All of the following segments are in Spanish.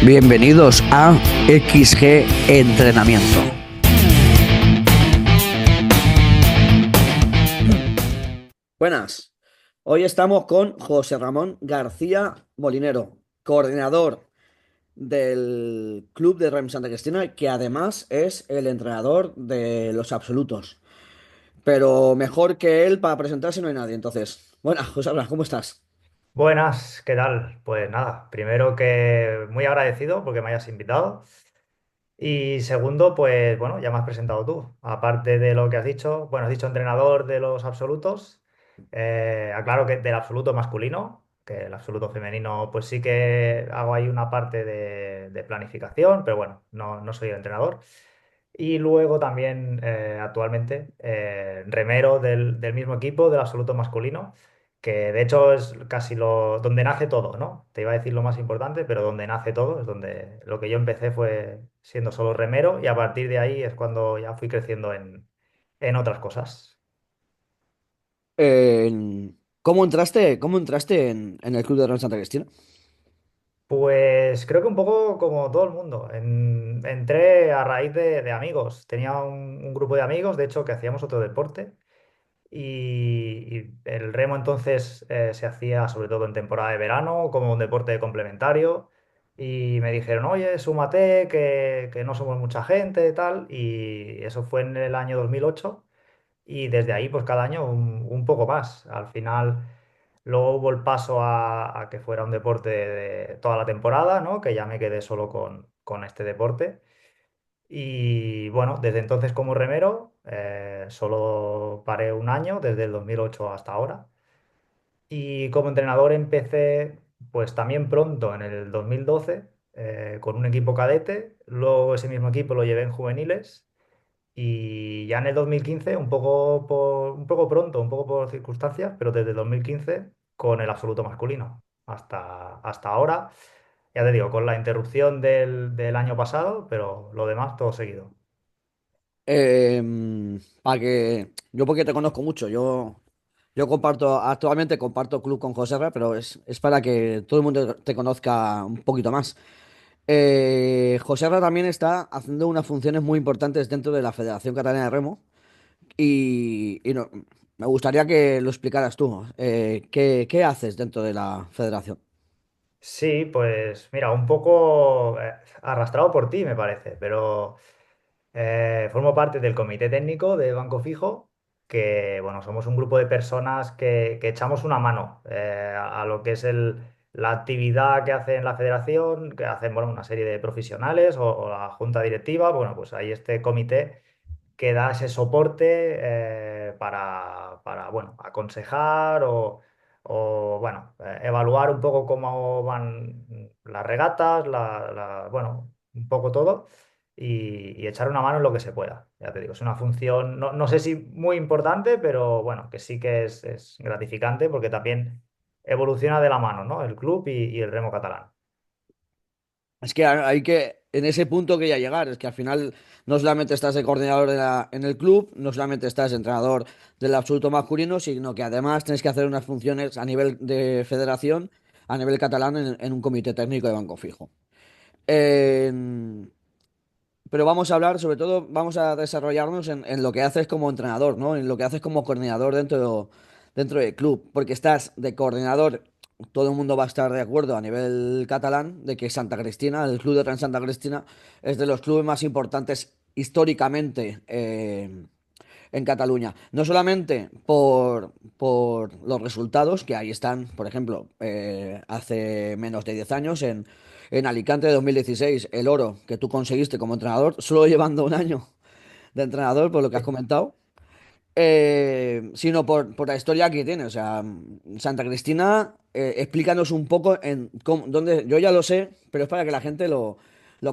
Bienvenidos a XG Entrenamiento. Buenas, hoy estamos con José Ramón García Molinero, coordinador del Club de Rem Santa Cristina, que además es el entrenador de los absolutos. Pero mejor que él para presentarse no hay nadie. Entonces, buenas, José Ramón, ¿cómo estás? Buenas, ¿qué tal? Pues nada, primero que muy agradecido porque me hayas invitado y segundo, pues bueno, ya me has presentado tú. Aparte de lo que has dicho, bueno, has dicho entrenador de los absolutos, aclaro que del absoluto masculino, que el absoluto femenino pues sí que hago ahí una parte de planificación, pero bueno, no soy el entrenador. Y luego también actualmente remero del mismo equipo, del absoluto masculino, que de hecho es casi donde nace todo, ¿no? Te iba a decir lo más importante, pero donde nace todo, es donde lo que yo empecé fue siendo solo remero y a partir de ahí es cuando ya fui creciendo en otras cosas. ¿Cómo entraste en el Club de Rem Santa Cristina? Pues creo que un poco como todo el mundo. Entré a raíz de amigos. Tenía un grupo de amigos, de hecho, que hacíamos otro deporte. Y el remo entonces se hacía sobre todo en temporada de verano como un deporte complementario. Y me dijeron, oye, súmate, que no somos mucha gente y tal. Y eso fue en el año 2008. Y desde ahí, pues cada año un poco más. Al final, luego hubo el paso a que fuera un deporte de toda la temporada, ¿no? Que ya me quedé solo con este deporte. Y bueno, desde entonces como remero, solo paré un año, desde el 2008 hasta ahora. Y como entrenador empecé pues también pronto, en el 2012, con un equipo cadete. Luego ese mismo equipo lo llevé en juveniles. Y ya en el 2015, un poco pronto, un poco por circunstancias, pero desde el 2015 con el absoluto masculino. Hasta ahora, ya te digo, con la interrupción del año pasado, pero lo demás todo seguido. Para que yo porque te conozco mucho, yo actualmente comparto club con Joserra, pero es para que todo el mundo te conozca un poquito más. Joserra también está haciendo unas funciones muy importantes dentro de la Federación Catalana de Remo y me gustaría que lo explicaras tú. ¿Qué haces dentro de la federación? Sí, pues mira, un poco arrastrado por ti, me parece, pero formo parte del comité técnico de Banco Fijo, que bueno, somos un grupo de personas que echamos una mano a lo que es la actividad que hace en la federación, que hacen bueno, una serie de profesionales o la junta directiva. Bueno, pues hay este comité que da ese soporte para, bueno, aconsejar o, bueno, evaluar un poco cómo van las regatas, bueno, un poco todo y echar una mano en lo que se pueda. Ya te digo, es una función, no sé si muy importante, pero bueno, que sí que es gratificante porque también evoluciona de la mano, ¿no? El club y el remo catalán. Es que hay que, en ese punto quería llegar, es que al final no solamente estás de coordinador en el club, no solamente estás de entrenador del absoluto masculino, sino que además tienes que hacer unas funciones a nivel de federación, a nivel catalán, en un comité técnico de Banco Fijo. En- pero vamos a hablar, sobre todo, vamos a desarrollarnos en lo que haces como entrenador, ¿no? En lo que haces como coordinador dentro del club, porque estás de coordinador, todo el mundo va a estar de acuerdo a nivel catalán de que Santa Cristina, el Club de Trans Santa Cristina, es de los clubes más importantes históricamente en Cataluña. No solamente por los resultados, que ahí están, por ejemplo, hace menos de 10 años en Alicante de 2016, el oro que tú conseguiste como entrenador, solo llevando un año de entrenador, por lo que has comentado, sino por la historia que tiene. O sea, Santa Cristina, explícanos un poco dónde, yo ya lo sé, pero es para que la gente lo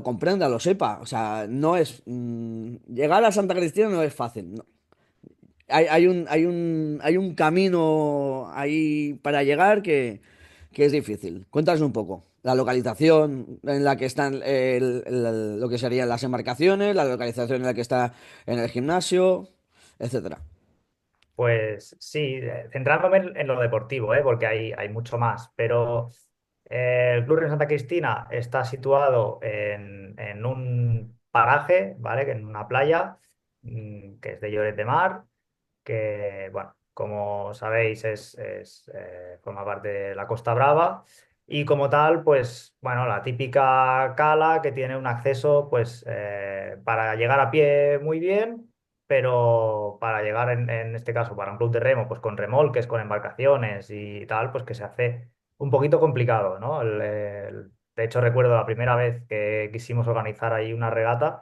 comprenda, lo sepa. O sea, no es, llegar a Santa Cristina no es fácil. No. Hay un camino ahí para llegar que es difícil. Cuéntanos un poco. La localización en la que están lo que serían las embarcaciones, la localización en la que está en el gimnasio, etcétera. Pues sí, centrándome en lo deportivo, porque hay mucho más, pero El Club Río Santa Cristina está situado en un paraje, ¿vale? Que en una playa, que es de Lloret de Mar, que, bueno, como sabéis, forma parte de la Costa Brava. Y como tal, pues, bueno, la típica cala que tiene un acceso, pues, para llegar a pie muy bien, pero para llegar, en este caso, para un club de remo, pues con remolques, con embarcaciones y tal, pues que se hace un poquito complicado, ¿no? De hecho, recuerdo la primera vez que quisimos organizar ahí una regata,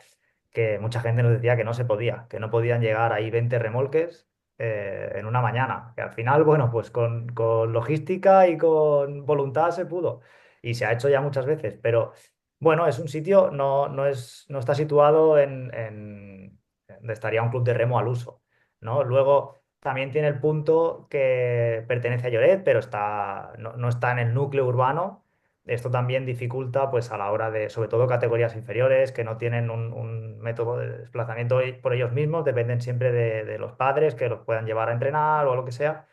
que mucha gente nos decía que no se podía, que no podían llegar ahí 20 remolques en una mañana. Que al final, bueno, pues con logística y con voluntad se pudo. Y se ha hecho ya muchas veces, pero bueno, es un sitio, no está situado donde estaría un club de remo al uso, ¿no? Luego también tiene el punto que pertenece a Lloret, pero no está en el núcleo urbano. Esto también dificulta, pues, a la hora de, sobre todo, categorías inferiores que no tienen un método de desplazamiento por ellos mismos, dependen siempre de los padres que los puedan llevar a entrenar o lo que sea.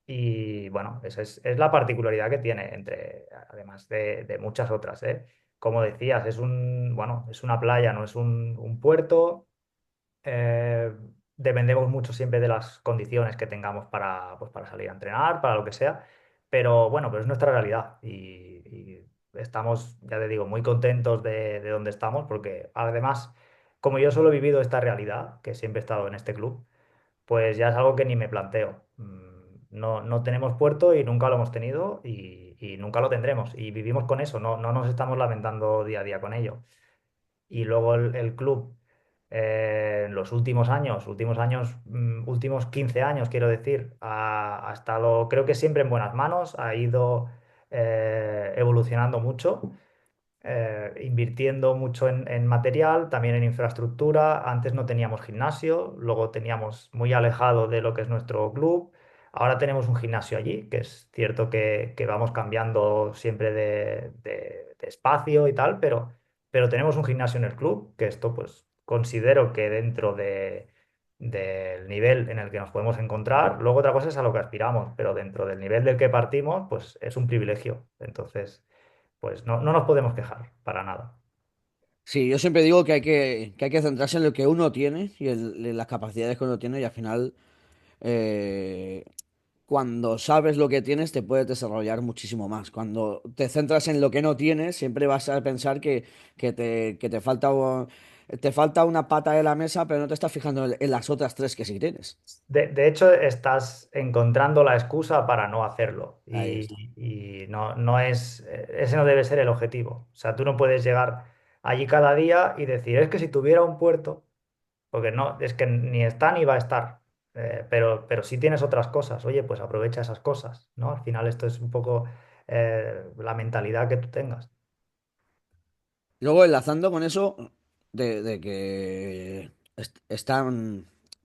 Y bueno, esa es la particularidad que tiene, además de muchas otras, ¿eh? Como decías, bueno, es una playa, no es un puerto. eh, Dependemos mucho siempre de las condiciones que tengamos pues, para salir a entrenar, para lo que sea, pero bueno, pero es nuestra realidad y estamos, ya te digo, muy contentos de donde estamos porque además, como yo solo he vivido esta realidad, que siempre he estado en este club, pues ya es algo que ni me planteo. No tenemos puerto y nunca lo hemos tenido y nunca lo tendremos y vivimos con eso, no nos estamos lamentando día a día con ello. Y luego el club, en los últimos 15 años, quiero decir, ha estado, creo que siempre en buenas manos, ha ido evolucionando mucho, invirtiendo mucho en material, también en infraestructura. Antes no teníamos gimnasio, luego teníamos muy alejado de lo que es nuestro club. Ahora tenemos un gimnasio allí, que es cierto que vamos cambiando siempre de espacio y tal, pero tenemos un gimnasio en el club, que esto pues considero que dentro del nivel en el que nos podemos encontrar, luego otra cosa es a lo que aspiramos, pero dentro del nivel del que partimos, pues es un privilegio. Entonces pues no nos podemos quejar, para nada. Sí, yo siempre digo que hay que centrarse en lo que uno tiene y en las capacidades que uno tiene y al final, eh, cuando sabes lo que tienes, te puedes desarrollar muchísimo más. Cuando te centras en lo que no tienes, siempre vas a pensar que te falta una pata de la mesa, pero no te estás fijando en las otras tres que sí tienes. De hecho, estás encontrando la excusa para no hacerlo Ahí está. y no es, ese no debe ser el objetivo. O sea, tú no puedes llegar allí cada día y decir, es que si tuviera un puerto, porque no, es que ni está ni va a estar. Pero sí tienes otras cosas. Oye, pues aprovecha esas cosas, ¿no? Al final esto es un poco la mentalidad que tú tengas. Luego, enlazando con eso de que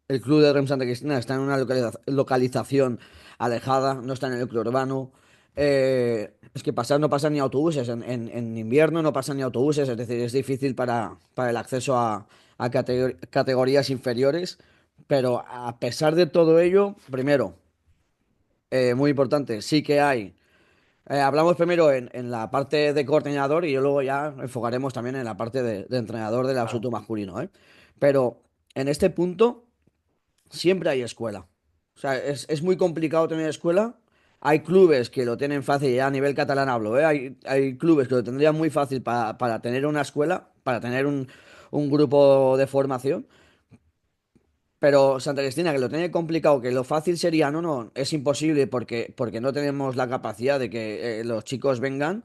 el club de Rem Santa Cristina está en una localización alejada, no está en el núcleo urbano. Es que pasar no pasan ni autobuses, en invierno no pasan ni autobuses, es decir, es difícil para el acceso a categorías inferiores. Pero a pesar de todo ello, primero, muy importante, sí que hay. Hablamos primero en la parte de coordinador y luego ya enfocaremos también en la parte de entrenador del Claro. absoluto masculino, ¿eh? Pero en este punto siempre hay escuela. O sea, es muy complicado tener escuela. Hay clubes que lo tienen fácil, ya a nivel catalán hablo, ¿eh? Hay clubes que lo tendrían muy fácil para tener una escuela, para tener un grupo de formación. Pero Santa Cristina, que lo tiene complicado, que lo fácil sería, no, es imposible porque no tenemos la capacidad de que los chicos vengan.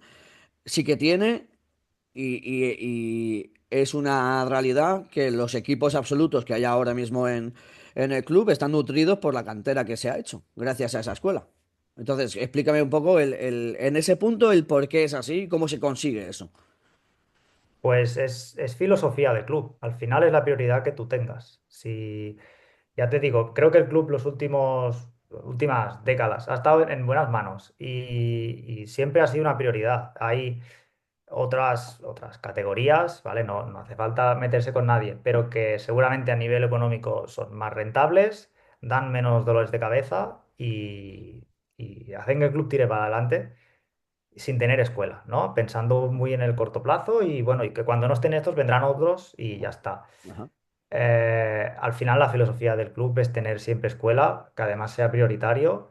Sí que tiene y es una realidad que los equipos absolutos que hay ahora mismo en el club están nutridos por la cantera que se ha hecho, gracias a esa escuela. Entonces, explícame un poco en ese punto el por qué es así, cómo se consigue eso. Pues es filosofía de club. Al final es la prioridad que tú tengas. Si, ya te digo, creo que el club últimas décadas ha estado en buenas manos y siempre ha sido una prioridad. Hay otras categorías, ¿vale? No hace falta meterse con nadie, pero que seguramente a nivel económico son más rentables, dan menos dolores de cabeza y hacen que el club tire para adelante. sin tener escuela, ¿no? Pensando muy en el corto plazo y bueno, y que cuando no estén estos vendrán otros y ya está. Ajá. Al final la filosofía del club es tener siempre escuela, que además sea prioritario,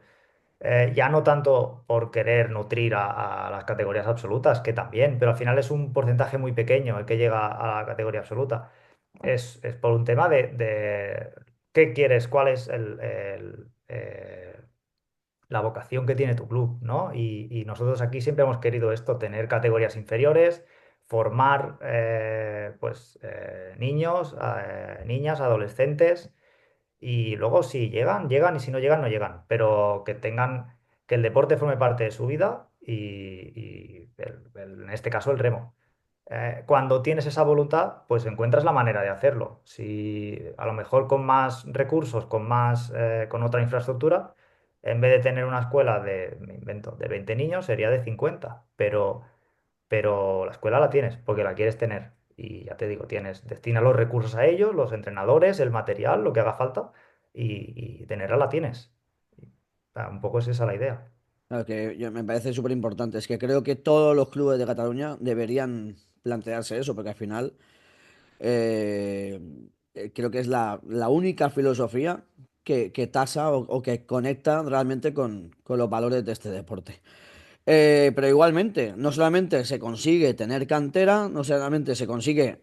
ya no tanto por querer nutrir a las categorías absolutas, que también, pero al final es un porcentaje muy pequeño el que llega a la categoría absoluta. Es por un tema de qué quieres, cuál es la vocación que tiene tu club, ¿no? Y nosotros aquí siempre hemos querido esto, tener categorías inferiores, formar pues niños, niñas, adolescentes y luego si llegan, llegan y si no llegan, no llegan, pero que tengan, que el deporte forme parte de su vida y en este caso el remo. Cuando tienes esa voluntad, pues encuentras la manera de hacerlo. Si a lo mejor con más recursos, con otra infraestructura, en vez de tener una escuela me invento, de 20 niños, sería de 50. Pero la escuela la tienes porque la quieres tener. Y ya te digo, destina los recursos a ellos, los entrenadores, el material, lo que haga falta, y tenerla la tienes. Un poco es esa la idea. Claro, me parece súper importante. Es que creo que todos los clubes de Cataluña deberían plantearse eso, porque al final eh, creo que es la única filosofía que tasa o que conecta realmente con los valores de este deporte. Pero igualmente, no solamente se consigue tener cantera, no solamente se consigue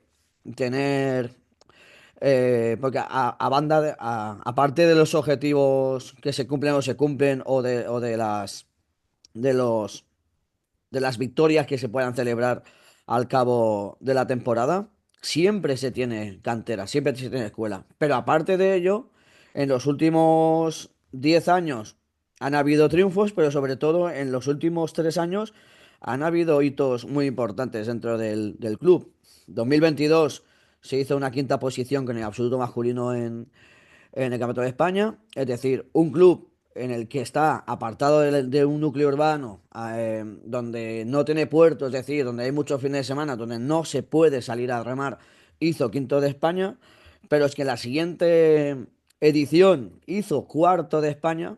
tener porque aparte de los objetivos que se cumplen o se cumplen o de los de las victorias que se puedan celebrar al cabo de la temporada, siempre se tiene cantera, siempre se tiene escuela. Pero aparte de ello, en los últimos 10 años han habido triunfos, pero sobre todo en los últimos 3 años han habido hitos muy importantes dentro del club. 2022 se hizo una quinta posición con el absoluto masculino en el Campeonato de España, es decir, un club en el que está apartado de un núcleo urbano, donde no tiene puerto, es decir, donde hay muchos fines de semana, donde no se puede salir a remar, hizo quinto de España, pero es que la siguiente edición hizo cuarto de España,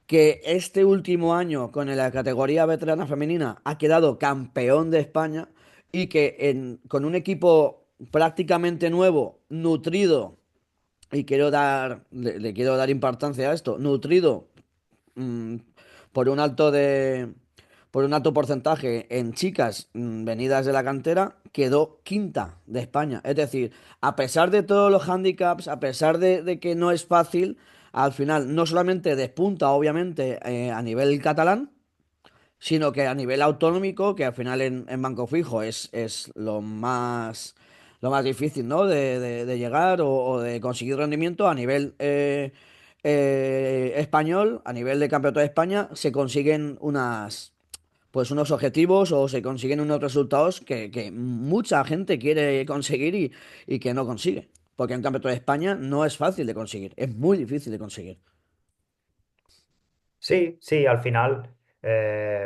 que este último año con la categoría veterana femenina ha quedado campeón de España y que con un equipo prácticamente nuevo, nutrido y le quiero dar importancia a esto, nutrido mm, por un por un alto porcentaje en chicas venidas de la cantera, quedó quinta de España. Es decir, a pesar de todos los handicaps, a pesar de que no es fácil, al final no solamente despunta, obviamente, a nivel catalán, sino que a nivel autonómico, que al final en Banco Fijo es lo más difícil, ¿no? De llegar o de conseguir rendimiento a nivel español, a nivel de Campeonato de España, se consiguen pues unos objetivos o se consiguen unos resultados que mucha gente quiere conseguir y que no consigue. Porque en Campeonato de España no es fácil de conseguir, es muy difícil de conseguir. Sí, sí, al final,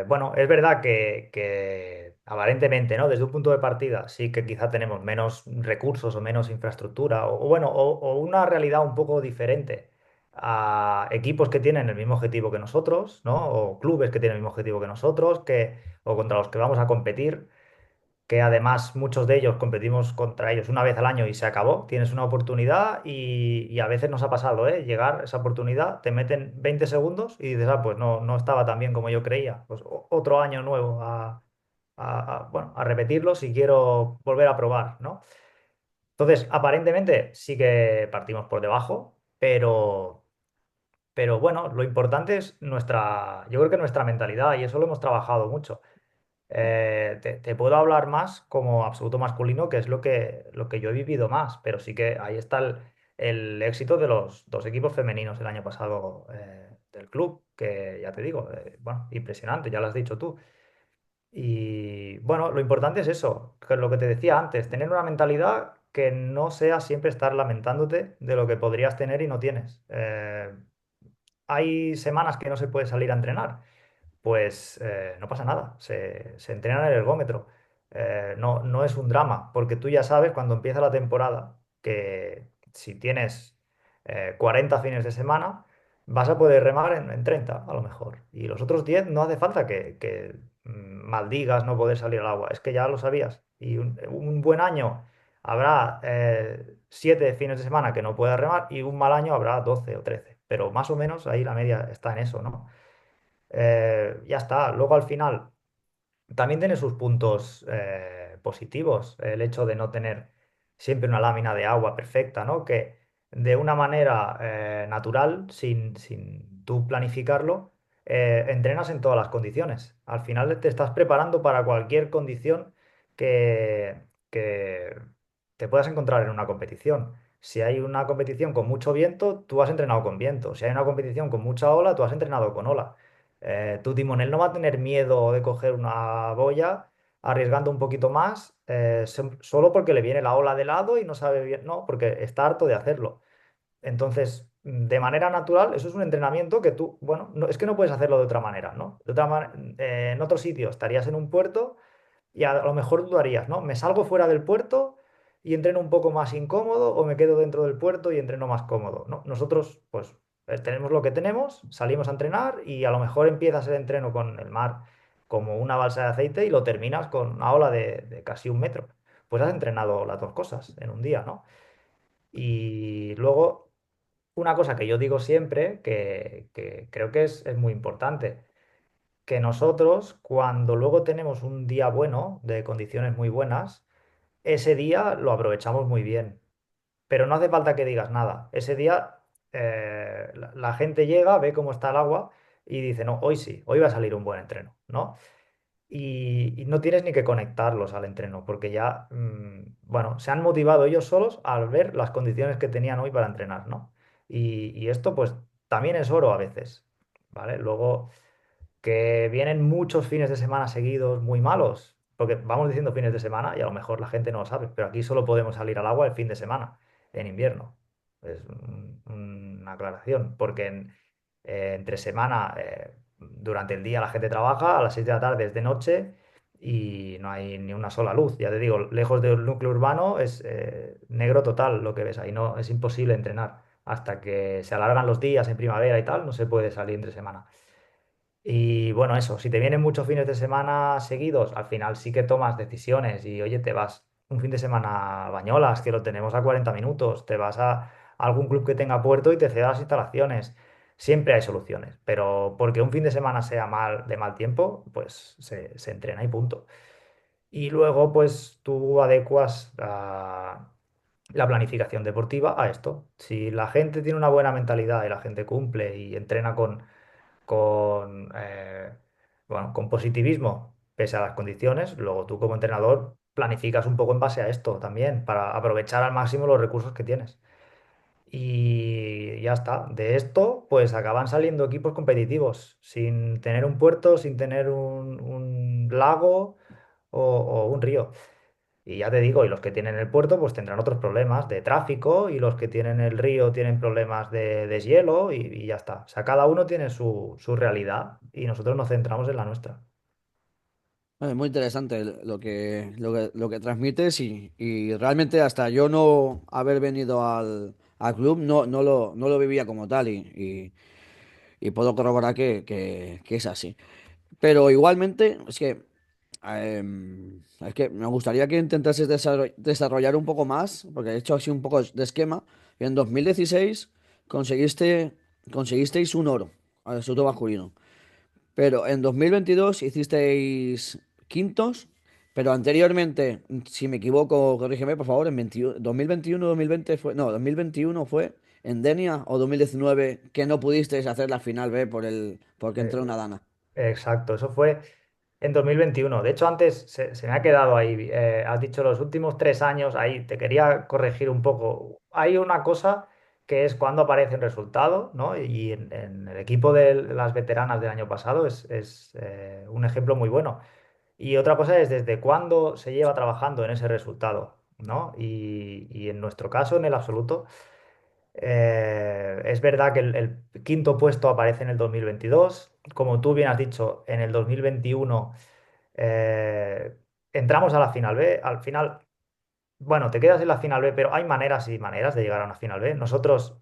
bueno, es verdad que aparentemente, ¿no? Desde un punto de partida, sí que quizá tenemos menos recursos o menos infraestructura, o bueno, o una realidad un poco diferente a equipos que tienen el mismo objetivo que nosotros, ¿no? O clubes que tienen el mismo objetivo que nosotros, o contra los que vamos a competir, que además muchos de ellos competimos contra ellos una vez al año y se acabó. Tienes una oportunidad y a veces nos ha pasado, ¿eh? Llegar a esa oportunidad, te meten 20 segundos y dices, ah, pues no, no estaba tan bien como yo creía. Pues otro año nuevo bueno, a repetirlo si quiero volver a probar, ¿no? Entonces, aparentemente sí que partimos por debajo, pero bueno, lo importante es yo creo que nuestra mentalidad y eso lo hemos trabajado mucho. Te puedo hablar más como absoluto masculino, que es lo que yo he vivido más, pero sí que ahí está el éxito de los dos equipos femeninos el año pasado del club, que ya te digo, bueno, impresionante, ya lo has dicho tú. Y bueno, lo importante es eso, que es lo que te decía antes, tener una mentalidad que no sea siempre estar lamentándote de lo que podrías tener y no tienes. Hay semanas que no se puede salir a entrenar, pues no pasa nada, se entrena en el ergómetro. No es un drama, porque tú ya sabes cuando empieza la temporada que si tienes 40 fines de semana, vas a poder remar en 30 a lo mejor. Y los otros 10 no hace falta que maldigas no poder salir al agua, es que ya lo sabías. Y un buen año habrá 7 fines de semana que no puedas remar y un mal año habrá 12 o 13. Pero más o menos ahí la media está en eso, ¿no? Ya está. Luego al final también tiene sus puntos positivos, el hecho de no tener siempre una lámina de agua perfecta, ¿no? Que de una manera natural, sin tú planificarlo, entrenas en todas las condiciones. Al final te estás preparando para cualquier condición que te puedas encontrar en una competición. Si hay una competición con mucho viento, tú has entrenado con viento. Si hay una competición con mucha ola, tú has entrenado con ola. Tu timonel no va a tener miedo de coger una boya arriesgando un poquito más solo porque le viene la ola de lado y no sabe bien, no, porque está harto de hacerlo. Entonces, de manera natural, eso es un entrenamiento que tú, bueno, es que no puedes hacerlo de otra manera, ¿no? En otro sitio estarías en un puerto y a lo mejor dudarías, ¿no? ¿Me salgo fuera del puerto y entreno un poco más incómodo o me quedo dentro del puerto y entreno más cómodo? ¿No? Nosotros, pues, tenemos lo que tenemos, salimos a entrenar y a lo mejor empiezas el entreno con el mar como una balsa de aceite y lo terminas con una ola de casi 1 metro. Pues has entrenado las dos cosas en un día, ¿no? Y luego, una cosa que yo digo siempre, que creo que es muy importante que nosotros, cuando luego tenemos un día bueno, de condiciones muy buenas, ese día lo aprovechamos muy bien. Pero no hace falta que digas nada. Ese día la gente llega, ve cómo está el agua y dice, no, hoy sí, hoy va a salir un buen entreno, ¿no? Y no tienes ni que conectarlos al entreno, porque ya, bueno, se han motivado ellos solos al ver las condiciones que tenían hoy para entrenar, ¿no? Y esto, pues, también es oro a veces, ¿vale? Luego que vienen muchos fines de semana seguidos muy malos, porque vamos diciendo fines de semana y a lo mejor la gente no lo sabe, pero aquí solo podemos salir al agua el fin de semana, en invierno. Es una aclaración, porque entre semana, durante el día la gente trabaja, a las 6 de la tarde es de noche y no hay ni una sola luz. Ya te digo, lejos del núcleo urbano es negro total lo que ves ahí, no, es imposible entrenar. Hasta que se alargan los días en primavera y tal, no se puede salir entre semana. Y bueno, eso, si te vienen muchos fines de semana seguidos, al final sí que tomas decisiones y oye, te vas un fin de semana a Bañolas, que lo tenemos a 40 minutos, te vas a algún club que tenga puerto y te ceda las instalaciones. Siempre hay soluciones, pero porque un fin de semana sea de mal tiempo, pues se entrena y punto. Y luego, pues tú adecuas la planificación deportiva a esto. Si la gente tiene una buena mentalidad y la gente cumple y entrena con bueno, con positivismo, pese a las condiciones. Luego tú como entrenador planificas un poco en base a esto también, para aprovechar al máximo los recursos que tienes. Y ya está. De esto, pues acaban saliendo equipos competitivos, sin tener un puerto, sin tener un lago o un río. Y ya te digo, y los que tienen el puerto pues tendrán otros problemas de tráfico y los que tienen el río tienen problemas de deshielo y ya está. O sea, cada uno tiene su realidad y nosotros nos centramos en la nuestra. Es muy interesante lo que transmites y realmente hasta yo no haber venido al club no lo vivía como tal y puedo corroborar que es así. Pero igualmente es que me gustaría que intentases desarrollar un poco más, porque he hecho así un poco de esquema. Y en 2016 conseguisteis un oro al Instituto Masculino. Pero en 2022 hicisteis quintos, pero anteriormente, si me equivoco, corrígeme por favor, en 2021, 2020 fue, no, 2021 fue en Denia o 2019 que no pudisteis hacer la final B porque Eh, entró una dana. exacto, eso fue en 2021. De hecho, antes se me ha quedado ahí. Has dicho los últimos 3 años, ahí te quería corregir un poco. Hay una cosa que es cuando aparece el resultado, ¿no? Y en el equipo de las veteranas del año pasado es un ejemplo muy bueno. Y otra cosa es desde cuándo se lleva trabajando en ese resultado, ¿no? Y en nuestro caso, en el absoluto, es verdad que el quinto puesto aparece en el 2022. Como tú bien has dicho, en el 2021 eh, entramos a la final B. Al final, bueno, te quedas en la final B, pero hay maneras y maneras de llegar a una final B. Nosotros,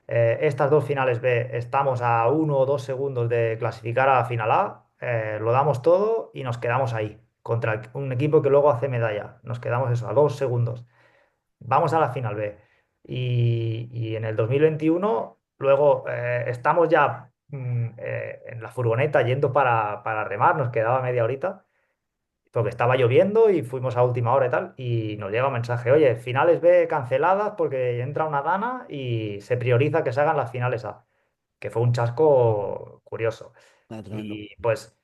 estas dos finales B, estamos a 1 o 2 segundos de clasificar a la final A. lo damos todo y nos quedamos ahí, contra un equipo que luego hace medalla. Nos quedamos eso, a 2 segundos. Vamos a la final B. Y en el 2021, luego estamos ya en la furgoneta yendo para remar, nos quedaba media horita, porque estaba lloviendo y fuimos a última hora y tal, y nos llega un mensaje, oye, finales B canceladas porque entra una dana y se prioriza que se hagan las finales A, que fue un chasco curioso. Tremendo. Y pues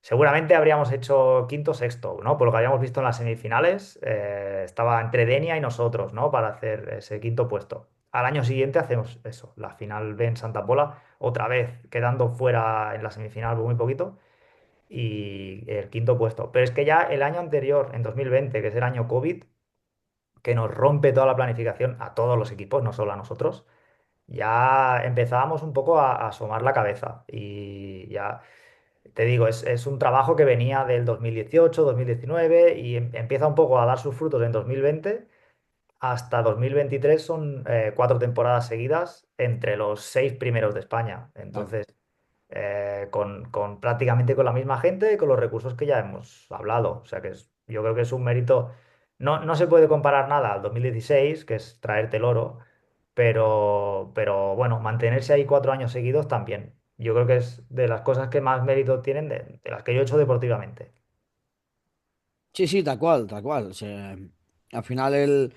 seguramente habríamos hecho quinto, sexto, ¿no? Por lo que habíamos visto en las semifinales, estaba entre Denia y nosotros, ¿no? Para hacer ese quinto puesto. Al año siguiente hacemos eso, la final B en Santa Pola, otra vez quedando fuera en la semifinal por muy poquito, y el quinto puesto. Pero es que ya el año anterior, en 2020, que es el año COVID, que nos rompe toda la planificación a todos los equipos, no solo a nosotros, ya empezábamos un poco a asomar la cabeza y ya te digo, es un trabajo que venía del 2018, 2019 y empieza un poco a dar sus frutos en 2020. Hasta 2023 son 4 temporadas seguidas entre los 6 primeros de España. Claro. Entonces, con prácticamente con la misma gente y con los recursos que ya hemos hablado. O sea que yo creo que es un mérito. No, no se puede comparar nada al 2016, que es traerte el oro, pero bueno, mantenerse ahí 4 años seguidos también. Yo creo que es de las cosas que más mérito tienen de las que yo he hecho deportivamente. Sí, sí, tal cual, tal cual. O sea, al final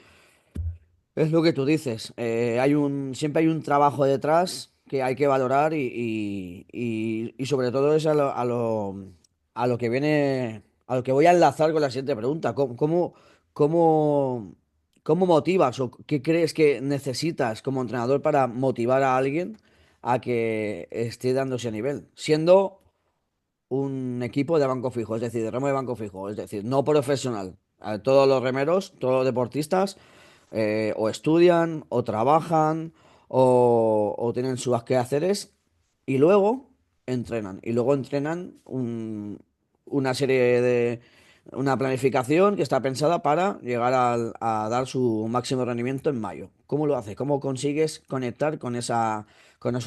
es lo que tú dices. Siempre hay un trabajo detrás que hay que valorar y sobre todo es a lo que viene, a lo que voy a enlazar con la siguiente pregunta. Cómo, cómo motivas o qué crees que necesitas como entrenador para motivar a alguien a que esté dándose a nivel? Siendo un equipo de banco fijo, es decir, de remo de banco fijo, es decir, no profesional. Todos los remeros, todos los deportistas, o estudian, o trabajan, o tienen sus quehaceres, y luego entrenan. Y luego entrenan una serie de... Una planificación que está pensada para llegar a dar su máximo rendimiento en mayo. ¿Cómo lo haces? ¿Cómo consigues conectar con esos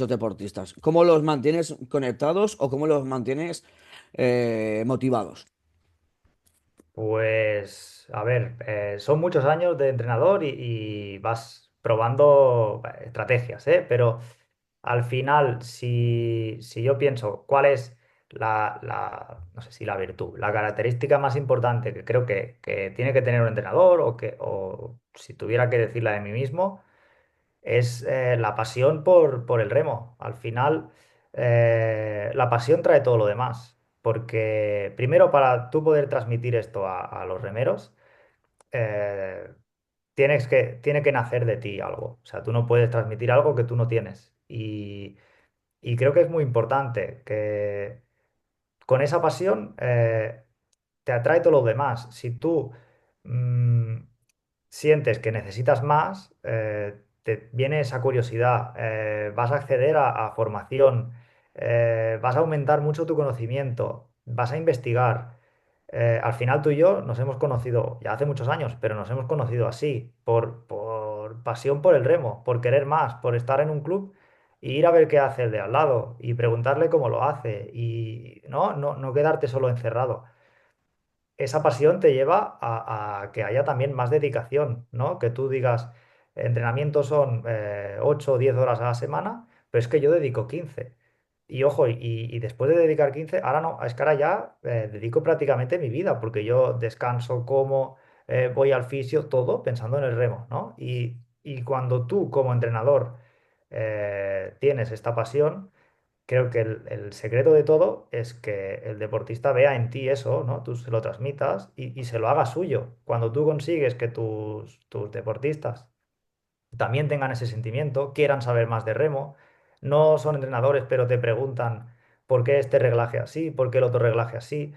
deportistas? ¿Cómo los mantienes conectados o cómo los mantienes motivados? Pues, a ver, son muchos años de entrenador y vas probando estrategias, ¿eh? Pero al final, si yo pienso cuál es no sé si la virtud, la característica más importante que creo que tiene que tener un entrenador o si tuviera que decirla de mí mismo, es la pasión por el remo. Al final, la pasión trae todo lo demás. Porque primero, para tú poder transmitir esto a los remeros, eh, tiene que nacer de ti algo. O sea, tú no puedes transmitir algo que tú no tienes. Y creo que es muy importante que con esa pasión te atrae todo lo demás. Si tú mm, sientes que necesitas más, te viene esa curiosidad, vas a acceder a formación, vas a aumentar mucho tu conocimiento, vas a investigar. Al final tú y yo nos hemos conocido ya hace muchos años, pero nos hemos conocido así, por pasión por el remo, por querer más, por estar en un club y ir a ver qué hace el de al lado y preguntarle cómo lo hace y no quedarte solo encerrado. Esa pasión te lleva a que haya también más dedicación, ¿no? Que tú digas, entrenamientos son 8 o 10 horas a la semana, pero es que yo dedico 15. Y ojo, y después de dedicar 15 ahora no, es que ahora ya dedico prácticamente mi vida, porque yo descanso, como, voy al fisio, todo pensando en el remo, ¿no? Y cuando tú como entrenador tienes esta pasión, creo que el secreto de todo es que el deportista vea en ti eso, ¿no? Tú se lo transmitas y se lo haga suyo. Cuando tú consigues que tus deportistas también tengan ese sentimiento, quieran saber más de remo, no son entrenadores, pero te preguntan por qué este reglaje así, por qué el otro reglaje así,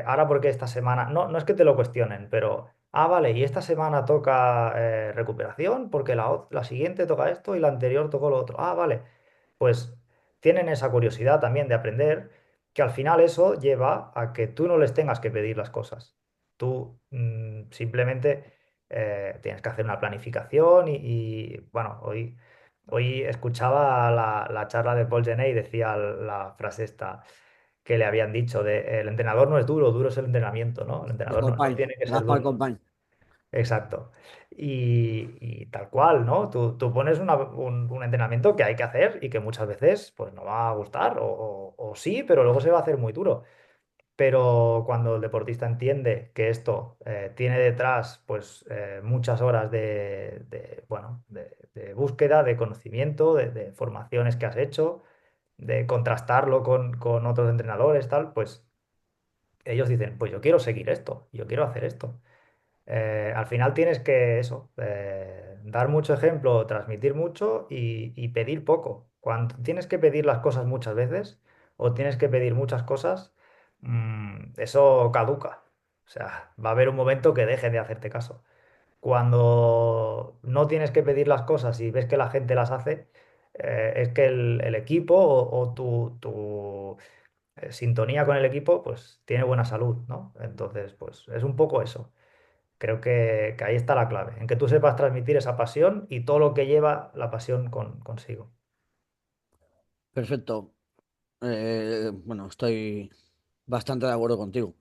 ahora por qué esta semana, no es que te lo cuestionen, pero, vale, y esta semana toca recuperación, porque la siguiente toca esto y la anterior tocó lo otro, vale, pues tienen esa curiosidad también de aprender, que al final eso lleva a que tú no les tengas que pedir las cosas. Tú simplemente tienes que hacer una planificación bueno, hoy escuchaba la charla de Paul Gené y decía la frase esta, que le habían dicho de el entrenador no es duro, duro es el entrenamiento, ¿no? El De entrenador no Compañ, tiene que ser Gaspar duro. Compañ. Exacto. Y tal cual, ¿no? Tú pones un entrenamiento que hay que hacer y que muchas veces pues no va a gustar, o sí, pero luego se va a hacer muy duro. Pero cuando el deportista entiende que esto tiene detrás pues muchas horas bueno, de búsqueda, de conocimiento, de formaciones que has hecho, de contrastarlo con otros entrenadores, tal, pues ellos dicen, pues yo quiero seguir esto, yo quiero hacer esto. Al final tienes que eso, dar mucho ejemplo, transmitir mucho y pedir poco. Cuando tienes que pedir las cosas muchas veces o tienes que pedir muchas cosas, eso caduca. O sea, va a haber un momento que dejen de hacerte caso. Cuando no tienes que pedir las cosas y ves que la gente las hace, es que el equipo o tu sintonía con el equipo, pues tiene buena salud, ¿no? Entonces, pues es un poco eso. Creo que ahí está la clave, en que tú sepas transmitir esa pasión y todo lo que lleva la pasión consigo. Perfecto. Bueno, estoy bastante de acuerdo contigo.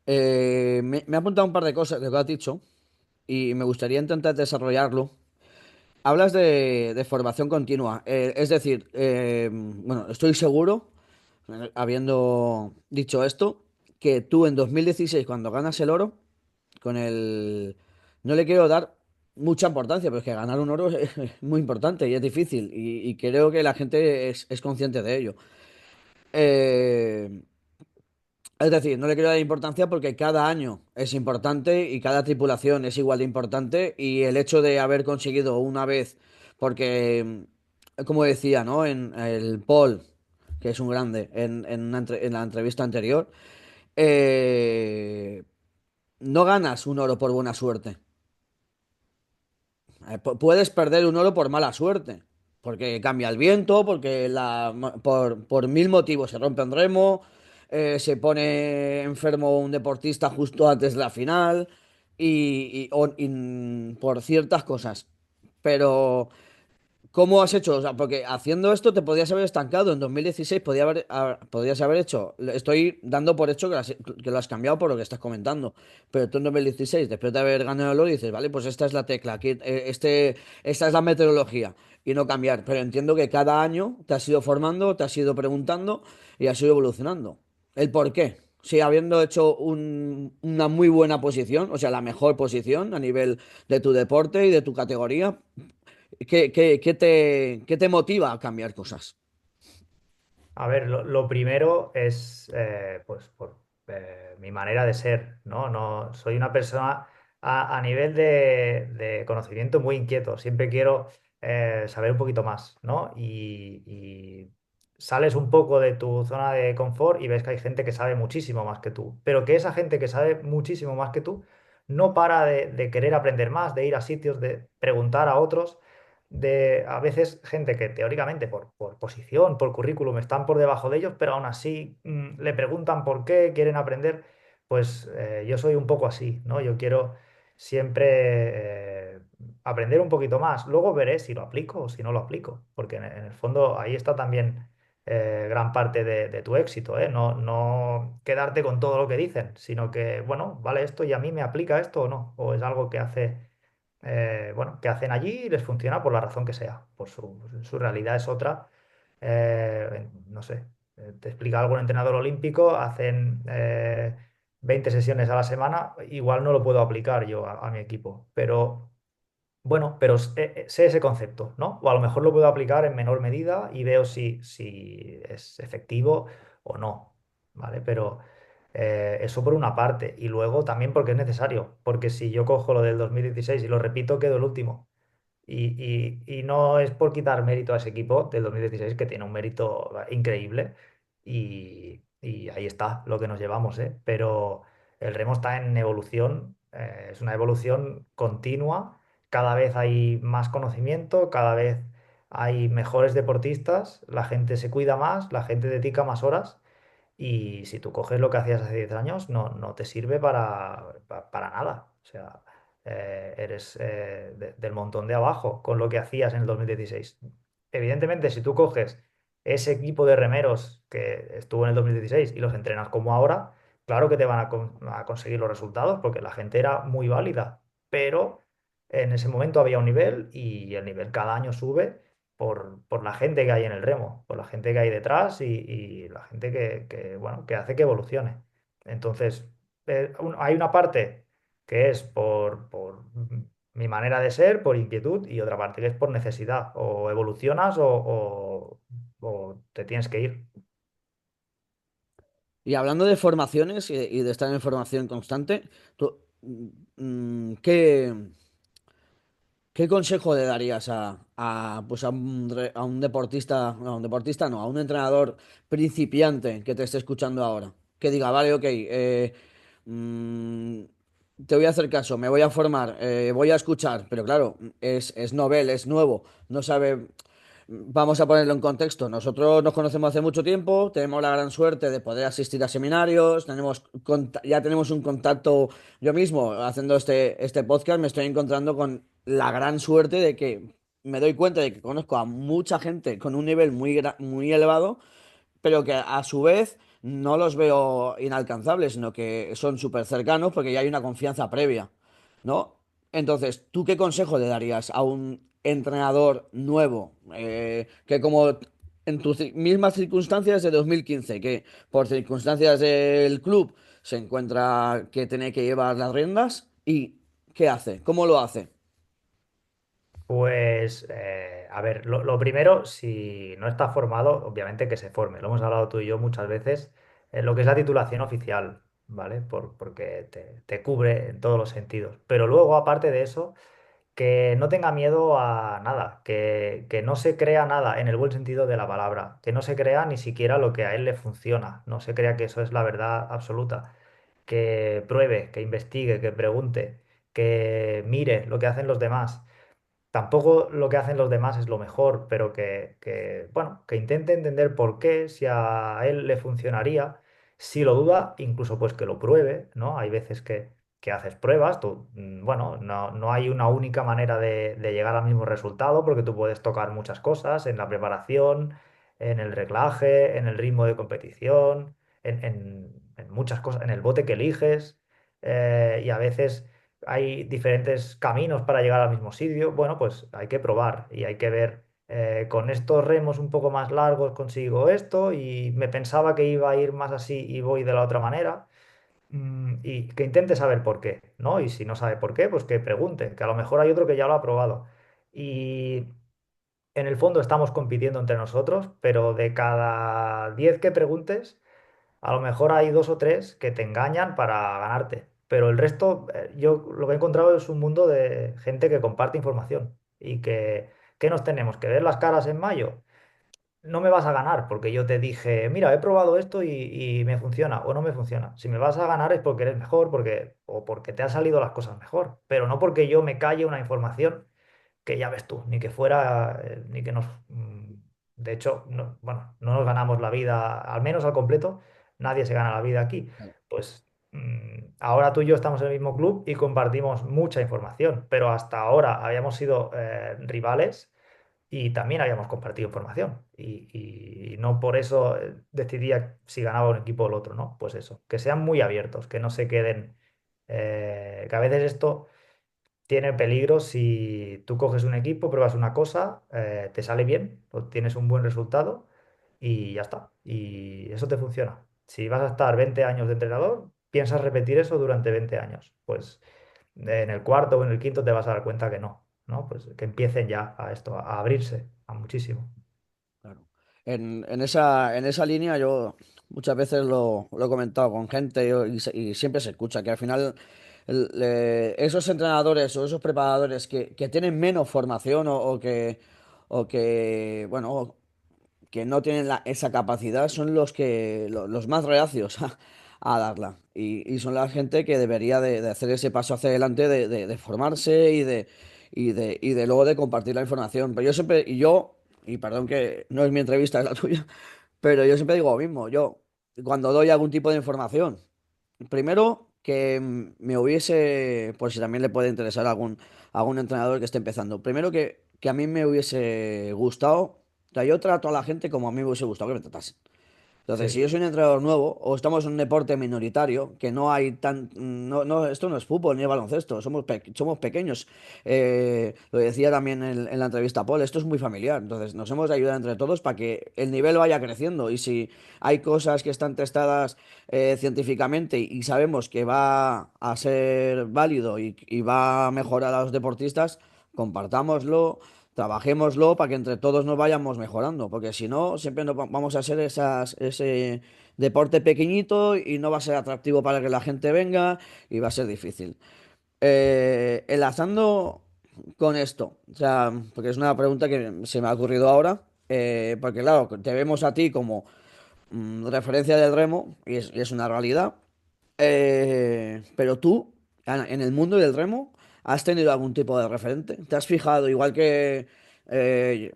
Me ha apuntado un par de cosas de lo que has dicho y me gustaría intentar desarrollarlo. Hablas de formación continua, es decir, bueno, estoy seguro, habiendo dicho esto, que tú en 2016, cuando ganas el oro, con el... No le quiero dar mucha importancia, pero es que ganar un oro es muy importante y es difícil, y creo que la gente es consciente de ello. Eh, es decir, no le quiero dar importancia porque cada año es importante y cada tripulación es igual de importante y el hecho de haber conseguido una vez, porque, como decía, ¿no? En el Paul, que es un grande, en la entrevista anterior, eh, no ganas un oro por buena suerte. Puedes perder un oro por mala suerte, porque cambia el viento, porque por mil motivos se rompe un remo, se pone enfermo un deportista justo antes de la final y por ciertas cosas. Pero ¿cómo has hecho? O sea, porque haciendo esto te podías haber estancado. En 2016 podrías haber hecho. Estoy dando por hecho que lo has cambiado por lo que estás comentando. Pero tú en 2016, después de haber ganado el oro, dices, vale, pues esta es la tecla, aquí, esta es la meteorología. Y no cambiar. Pero entiendo que cada año te has ido formando, te has ido preguntando y has ido evolucionando. ¿El por qué? Sí, habiendo hecho una muy buena posición, o sea, la mejor posición a nivel de tu deporte y de tu categoría. ¿Qué te motiva a cambiar cosas? A ver, lo primero es pues por mi manera de ser, ¿no? No, soy una persona a nivel de conocimiento muy inquieto. Siempre quiero saber un poquito más, ¿no? Y sales un poco de tu zona de confort y ves que hay gente que sabe muchísimo más que tú. Pero que esa gente que sabe muchísimo más que tú no para de querer aprender más, de ir a sitios, de preguntar a otros de a veces gente que teóricamente por posición, por currículum están por debajo de ellos, pero aún así le preguntan por qué, quieren aprender, pues yo soy un poco así, ¿no? Yo quiero siempre aprender un poquito más, luego veré si lo aplico o si no lo aplico, porque en el fondo ahí está también gran parte de tu éxito, ¿eh? No, no quedarte con todo lo que dicen, sino que, bueno, vale esto y a mí me aplica esto o no, o es algo que hace bueno, que hacen allí y les funciona por la razón que sea. Su realidad es otra. No sé, te explica algún entrenador olímpico, hacen 20 sesiones a la semana, igual no lo puedo aplicar yo a mi equipo, pero bueno, pero sé ese concepto, ¿no? O a lo mejor lo puedo aplicar en menor medida y veo si es efectivo o no, ¿vale? Pero eso por una parte. Y luego también porque es necesario, porque si yo cojo lo del 2016 y lo repito, quedo el último. Y no es por quitar mérito a ese equipo del 2016, que tiene un mérito increíble. Y ahí está lo que nos llevamos, ¿eh? Pero el remo está en evolución, es una evolución continua. Cada vez hay más conocimiento, cada vez hay mejores deportistas, la gente se cuida más, la gente dedica más horas. Y si tú coges lo que hacías hace 10 años, no te sirve para nada. O sea, eres del montón de abajo con lo que hacías en el 2016. Evidentemente, si tú coges ese equipo de remeros que estuvo en el 2016 y los entrenas como ahora, claro que te van a conseguir los resultados porque la gente era muy válida, pero en ese momento había un nivel y el nivel cada año sube por la gente que hay en el remo, por la gente que hay detrás y la gente bueno, que hace que evolucione. Entonces, hay una parte que es por mi manera de ser, por inquietud, y otra parte que es por necesidad. O evolucionas o te tienes que ir. Y hablando de formaciones y de estar en formación constante, tú, ¿qué, qué consejo le darías pues a un deportista, no, a un deportista no, a un entrenador principiante que te esté escuchando ahora? Que diga, vale, ok, mm, te voy a hacer caso, me voy a formar, voy a escuchar, pero claro, es novel, es nuevo, no sabe. Vamos a ponerlo en contexto. Nosotros nos conocemos hace mucho tiempo, tenemos la gran suerte de poder asistir a seminarios, ya tenemos un contacto. Yo mismo, haciendo este podcast, me estoy encontrando con la gran suerte de que me doy cuenta de que conozco a mucha gente con un nivel muy elevado, pero que a su vez no los veo inalcanzables, sino que son súper cercanos porque ya hay una confianza previa, ¿no? Entonces, ¿tú qué consejo le darías a un entrenador nuevo que como en tus mismas circunstancias de 2015, que por circunstancias del club se encuentra que tiene que llevar las riendas y qué hace? ¿Cómo lo hace? Pues, a ver, lo primero, si no está formado, obviamente que se forme. Lo hemos hablado tú y yo muchas veces, lo que es la titulación oficial, ¿vale? Porque te cubre en todos los sentidos. Pero luego, aparte de eso, que no tenga miedo a nada, que no se crea nada en el buen sentido de la palabra, que no se crea ni siquiera lo que a él le funciona, no se crea que eso es la verdad absoluta, que pruebe, que investigue, que pregunte, que mire lo que hacen los demás. Tampoco lo que hacen los demás es lo mejor, pero bueno, que intente entender por qué, si a él le funcionaría. Si lo duda, incluso pues que lo pruebe, ¿no? Hay veces que haces pruebas, bueno, no hay una única manera de llegar al mismo resultado, porque tú puedes tocar muchas cosas en la preparación, en el reglaje, en el ritmo de competición, en muchas cosas, en el bote que eliges, y a veces hay diferentes caminos para llegar al mismo sitio. Bueno, pues hay que probar y hay que ver, con estos remos un poco más largos consigo esto y me pensaba que iba a ir más así y voy de la otra manera. Y que intente saber por qué, ¿no? Y si no sabe por qué, pues que pregunte, que a lo mejor hay otro que ya lo ha probado. Y en el fondo estamos compitiendo entre nosotros, pero de cada 10 que preguntes, a lo mejor hay dos o tres que te engañan para ganarte, pero el resto, yo lo que he encontrado es un mundo de gente que comparte información y que nos tenemos que ver las caras en mayo. No me vas a ganar porque yo te dije, mira, he probado esto y me funciona o no me funciona. Si me vas a ganar es porque eres mejor, o porque te han salido las cosas mejor, pero no porque yo me calle una información que ya ves tú, ni que fuera, ni que nos... De hecho, bueno, no nos ganamos la vida, al menos al completo, nadie se gana la vida aquí. Pues ahora tú y yo estamos en el mismo club y compartimos mucha información, pero hasta ahora habíamos sido rivales y también habíamos compartido información. Y no por eso decidía si ganaba un equipo o el otro, ¿no? Pues eso, que sean muy abiertos, que no se queden... que a veces esto tiene peligro si tú coges un equipo, pruebas una cosa, te sale bien, obtienes un buen resultado y ya está. Y eso te funciona. Si vas a estar 20 años de entrenador, piensas repetir eso durante 20 años. Pues en el cuarto o en el quinto te vas a dar cuenta que no, ¿no? Pues que empiecen ya a esto, a abrirse a muchísimo. Claro. En esa línea yo muchas veces lo he comentado con gente y siempre se escucha que al final esos entrenadores o esos preparadores que tienen menos formación bueno, que no tienen esa capacidad son los más reacios a darla. Y son la gente que debería de hacer ese paso hacia adelante, de formarse y de luego de compartir la información. Pero yo siempre, y perdón que no es mi entrevista, es la tuya, pero yo siempre digo lo mismo. Yo, cuando doy algún tipo de información, primero que me hubiese, por si también le puede interesar a algún entrenador que esté empezando, primero que a mí me hubiese gustado O sea, yo trato a la gente como a mí me hubiese gustado que me tratasen. Entonces, si Sí. yo soy un entrenador nuevo o estamos en un deporte minoritario, que no hay tan... No, no, esto no es fútbol ni es baloncesto, somos pequeños. Lo decía también en la entrevista a Paul, esto es muy familiar. Entonces, nos hemos de ayudar entre todos para que el nivel vaya creciendo. Y si hay cosas que están testadas científicamente y sabemos que va a ser válido y va a mejorar a los deportistas, compartámoslo. Trabajémoslo para que entre todos nos vayamos mejorando, porque si no, siempre vamos a ser ese deporte pequeñito y no va a ser atractivo para que la gente venga y va a ser difícil. Enlazando con esto, o sea, porque es una pregunta que se me ha ocurrido ahora, porque claro, te vemos a ti como referencia del remo y es una realidad. Pero tú, en el mundo del remo, ¿has tenido algún tipo de referente? ¿Te has fijado, igual que eh,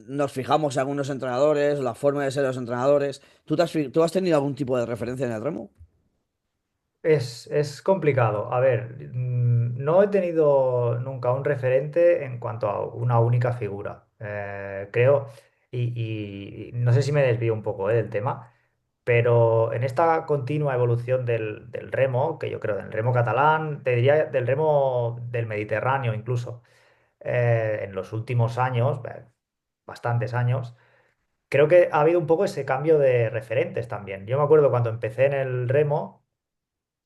nos fijamos en algunos entrenadores, la forma de ser los entrenadores? ¿Tú has tenido algún tipo de referencia en el remo? Es complicado. A ver, no he tenido nunca un referente en cuanto a una única figura. Creo, y no sé si me desvío un poco, del tema, pero en esta continua evolución del remo, que yo creo del remo catalán, te diría del remo del Mediterráneo incluso, en los últimos años, bastantes años, creo que ha habido un poco ese cambio de referentes también. Yo me acuerdo cuando empecé en el remo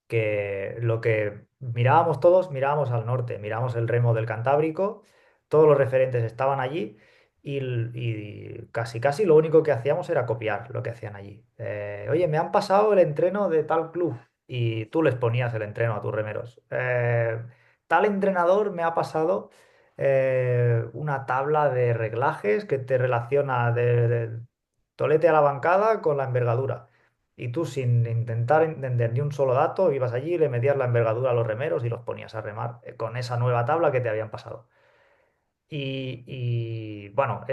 que lo que mirábamos todos, mirábamos al norte, mirábamos el remo del Cantábrico, todos los referentes estaban allí y casi casi lo único que hacíamos era copiar lo que hacían allí. Oye, me han pasado el entreno de tal club y tú les ponías el entreno a tus remeros. Tal entrenador me ha pasado una tabla de reglajes que te relaciona de tolete a la bancada con la envergadura. Y tú, sin intentar entender ni un solo dato, ibas allí, le metías la envergadura a los remeros y los ponías a remar con esa nueva tabla que te habían pasado. Bueno,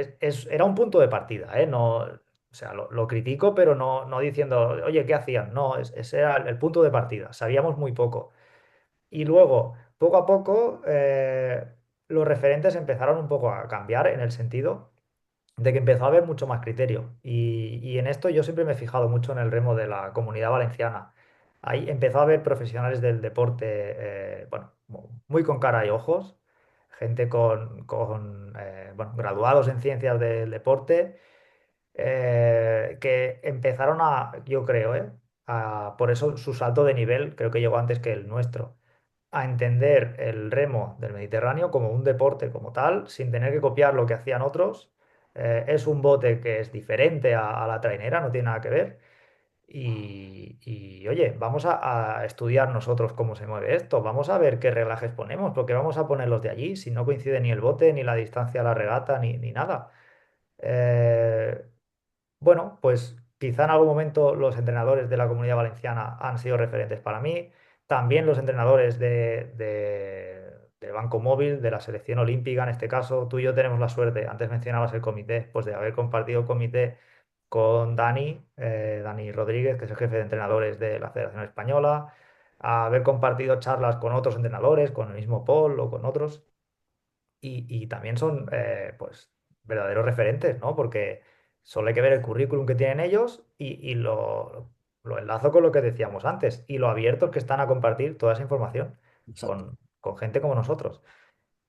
era un punto de partida, ¿eh? No, o sea, lo critico, pero no diciendo, oye, ¿qué hacían? No, ese era el punto de partida. Sabíamos muy poco. Y luego, poco a poco, los referentes empezaron un poco a cambiar en el sentido de que empezó a haber mucho más criterio. Y en esto yo siempre me he fijado mucho en el remo de la Comunidad Valenciana. Ahí empezó a haber profesionales del deporte, bueno, muy con cara y ojos, gente bueno, graduados en ciencias del deporte, que empezaron yo creo, por eso su salto de nivel creo que llegó antes que el nuestro a entender el remo del Mediterráneo como un deporte como tal, sin tener que copiar lo que hacían otros. Es un bote que es diferente a la trainera, no tiene nada que ver. Oye, vamos a estudiar nosotros cómo se mueve esto, vamos a ver qué relajes ponemos, porque vamos a ponerlos de allí, si no coincide ni el bote, ni la distancia a la regata, ni nada. Eh, bueno, pues quizá en algún momento los entrenadores de la Comunidad Valenciana han sido referentes para mí. También los entrenadores del Banco Móvil, de la selección olímpica, en este caso, tú y yo tenemos la suerte, antes mencionabas el comité, pues de haber compartido comité con Dani Rodríguez, que es el jefe de entrenadores de la Federación Española, a haber compartido charlas con otros entrenadores, con el mismo Paul o con otros y también son pues verdaderos referentes, ¿no? Porque solo hay que ver el currículum que tienen ellos y lo enlazo con lo que decíamos antes y lo abiertos que están a compartir toda esa información Exacto. con gente como nosotros.